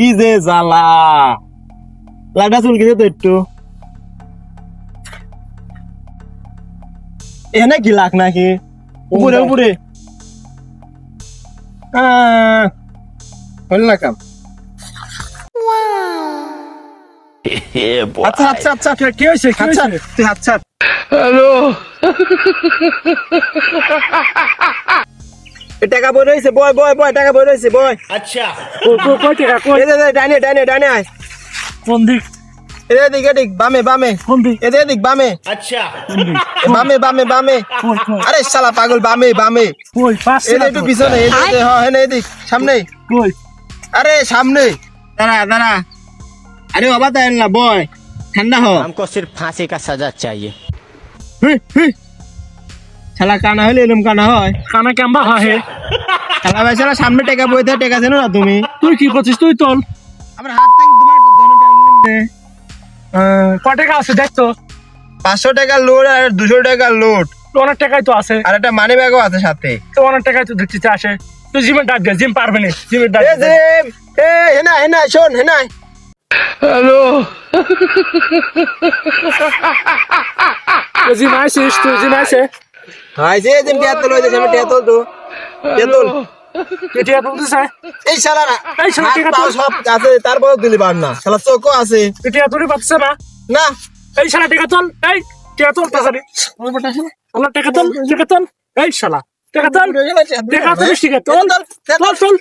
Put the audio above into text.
কি যে জ্বালা লাডা চুলকিছে তো একটু এখানে কি লাখ নাকি উপরে উপরে হল না কাম আচ্ছা আচ্ছা আচ্ছা কি হয়েছে কি আচ্ছা হয়েছে তুই আচ্ছা টাকা বই রয়েছে বয় বয় বয় টাকা বই রয়েছে বয় কই টাকা কই ডানে ডানে ডানে আয় কোন দিক এদিক এদিক বামে বামে কোন দিক এদিক বামে বামে বামে বামে কই কই আরে শালা পাগল বামে বামে কই পাঁচ এদিক একটু পিছনে এদিকে এদিক সামনে কই আরে সামনে দাঁড়া দাঁড়া আরে বাবা তাই না বয় ঠান্ডা হ हमको सिर्फ फांसी का सजा चाहिए। শালা কানা হলে এরকম কানা হয় কানা কেমবা হে শালা ভাই শালা সামনে টাকা বইতে টাকা দেন না তুমি তুই কি করছিস তুই তোল আমার হাত থেকে তোমার ধরে টাকা কয় টাকা আছে দেখ তো 500 টাকা লোড আর 200 টাকা লোড অনেক টাকাই তো আছে আর একটা মানি ব্যাগও আছে সাথে তো অনেক টাকাই তো দেখছিস আসে তুই জিমের ডাক দে জিম পারবে না জিমের ডাক এ দে জিম এ হেনা হেনা শোন হেনা জিম আইছিস তুই জিম আইছে হাই যে জিম টিয়া তো লইতে আমি টিয়া তো টিয়া তো কেটিয়া বলছিস এই শালা না এই শালা হাত টিয়া পা তো- সব আছে তারপর দিলি পার না শালা চোখও আছে কেটিয়া তুই পাচ্ছে না না এই শালা টাকা তোল এই টাকা তোল তাড়াতাড়ি আমার টাকা তোল এই শালা টাকা তোল টাকা তোল ঠিক আছে তোল তোল তোল